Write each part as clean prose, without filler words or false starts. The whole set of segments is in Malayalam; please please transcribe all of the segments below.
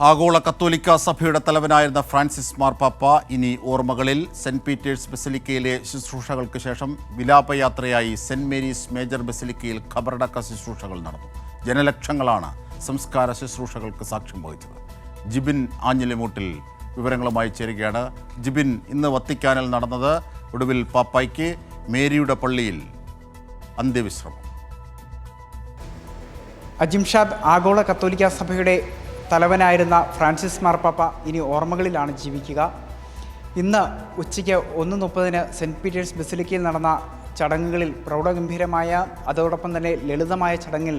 ആഗോള കത്തോലിക്ക സഭയുടെ തലവനായിരുന്ന ഫ്രാൻസിസ് മാർപ്പാപ്പ ഇനി ഓർമ്മകളിൽ. സെന്റ് പീറ്റേഴ്സ് ബസിലിക്കയിലെ ശുശ്രൂഷകൾക്ക് ശേഷം വിലാപയാത്രയായി സെന്റ് മേരീസ് മേജർ ബസിലിക്കയിൽ ഖബറടക്ക ശുശ്രൂഷകൾ നടന്നു. ജനലക്ഷങ്ങളാണ് സംസ്കാര ശുശ്രൂഷകൾക്ക് സാക്ഷ്യം വഹിച്ചത്. ജിബിൻ ആഞ്ഞിലിമൂട്ടിൽ വിവരങ്ങളുമായി ചേരുകയാണ്. ജിബിൻ, ഇന്ന് വത്തിക്കാനിൽ നടന്നത് ഒടുവിൽ പാപ്പായ്ക്ക് മേരിയുടെ പള്ളിയിൽ അന്ത്യവിശ്രമം. അജിംഷാദ്, ആഗോള കത്തോലിക്ക സഭയുടെ തലവനായിരുന്ന ഫ്രാൻസിസ് മാർപ്പാപ്പ ഇനി ഓർമ്മകളിലാണ് ജീവിക്കുക. ഇന്ന് ഉച്ചയ്ക്ക് 1:30 സെൻറ്റ് പീറ്റേഴ്സ് ബസിലിക്കയിൽ നടന്ന ചടങ്ങുകളിൽ പ്രൗഢഗംഭീരമായ അതോടൊപ്പം തന്നെ ലളിതമായ ചടങ്ങിൽ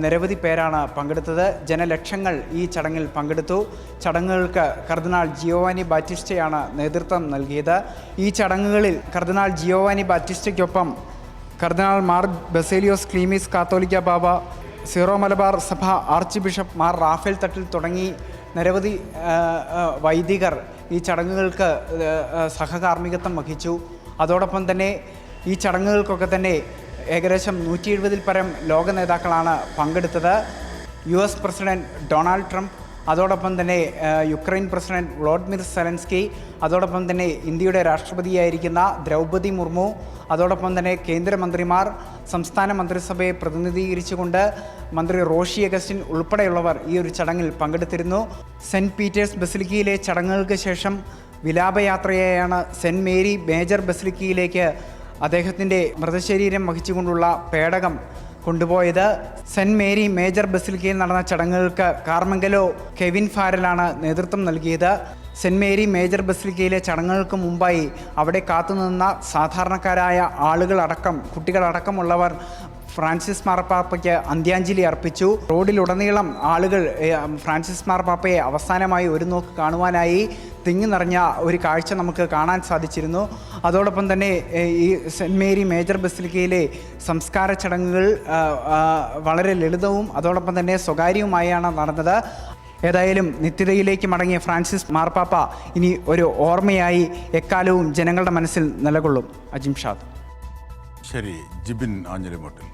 നിരവധി പേരാണ് പങ്കെടുത്തത്. ജനലക്ഷങ്ങൾ ഈ ചടങ്ങിൽ പങ്കെടുത്തു. ചടങ്ങുകൾക്ക് കർദിനാൾ ജിയോവാനി ബാറ്റിസ്റ്റയാണ് നേതൃത്വം നൽകിയത്. ഈ ചടങ്ങുകളിൽ കർദിനാൾ ജിയോവാനി ബാറ്റിസ്റ്റയ്ക്കൊപ്പം കർദിനാൾ മാർ ബസേലിയോസ് ക്ലീമീസ് കാത്തോലിക്ക ബാബ, സീറോ മലബാർ സഭ ആർച്ച് ബിഷപ്പ് മാർ റാഫേൽ തട്ടിൽ തുടങ്ങി നിരവധി വൈദികർ ഈ ചടങ്ങുകൾക്ക് സഹകാർമ്മികത്വം വഹിച്ചു. അതോടൊപ്പം തന്നെ ഈ ചടങ്ങുകൾക്കൊക്കെ തന്നെ ഏകദേശം 170-ൽ പരം ലോക നേതാക്കളാണ് പങ്കെടുത്തത്. US പ്രസിഡന്റ് ഡൊണാൾഡ് ട്രംപ്, അതോടൊപ്പം തന്നെ യുക്രൈൻ പ്രസിഡന്റ് വ്ളോഡിമിർ സെലൻസ്കി, അതോടൊപ്പം തന്നെ ഇന്ത്യയുടെ രാഷ്ട്രപതിയായിരിക്കുന്ന ദ്രൗപദി മുർമു, അതോടൊപ്പം തന്നെ കേന്ദ്രമന്ത്രിമാർ, സംസ്ഥാന മന്ത്രിസഭയെ പ്രതിനിധീകരിച്ചുകൊണ്ട് മന്ത്രി റോഷി അഗസ്റ്റിൻ ഉൾപ്പെടെയുള്ളവർ ഈ ഒരു ചടങ്ങിൽ പങ്കെടുത്തിരുന്നു. സെൻറ്റ് പീറ്റേഴ്സ് ബസിലിക്കയിലെ ചടങ്ങുകൾക്ക് ശേഷം വിലാപയാത്രയായാണ് സെൻറ്റ് മേരി മേജർ ബസിലിക്കയിലേക്ക് അദ്ദേഹത്തിൻ്റെ മൃതശരീരം വഹിച്ചുകൊണ്ടുള്ള പേടകം കൊണ്ടുപോയത്. സെൻറ്റ് മേരി മേജർ ബസിലിക്കയിൽ നടന്ന ചടങ്ങുകൾക്ക് കാർമംഗലോ കെവിൻ ഫാരലാണ് നേതൃത്വം നൽകിയത്. സെൻറ്റ് മേരി മേജർ ബസിലിക്കയിലെ ചടങ്ങുകൾക്ക് മുമ്പായി അവിടെ കാത്തുനിന്ന സാധാരണക്കാരായ ആളുകളടക്കം കുട്ടികളടക്കമുള്ളവർ ഫ്രാൻസിസ് മാർപ്പാപ്പയ്ക്ക് അന്ത്യാഞ്ജലി അർപ്പിച്ചു. റോഡിലുടനീളം ആളുകൾ ഫ്രാൻസിസ് മാർപ്പാപ്പയെ അവസാനമായി ഒരു നോക്ക് കാണുവാനായി തിങ്ങി നിറഞ്ഞ ഒരു കാഴ്ച നമുക്ക് കാണാൻ സാധിച്ചിരുന്നു. അതോടൊപ്പം തന്നെ ഈ സെൻറ്റ് മേരി മേജർ ബസിലിക്കയിലെ സംസ്കാര ചടങ്ങുകൾ വളരെ ലളിതവും അതോടൊപ്പം തന്നെ സ്വകാര്യവുമായാണ് നടന്നത്. ഏതായാലും നിത്യതയിലേക്ക് മടങ്ങിയ ഫ്രാൻസിസ് മാർപ്പാപ്പ ഇനി ഒരു ഓർമ്മയായി എക്കാലവും ജനങ്ങളുടെ മനസ്സിൽ നിലകൊള്ളും. അജിംഷാദ്. ശരി, ജിബിൻ ആഞ്ഞിലിമൂട്ടിൽ.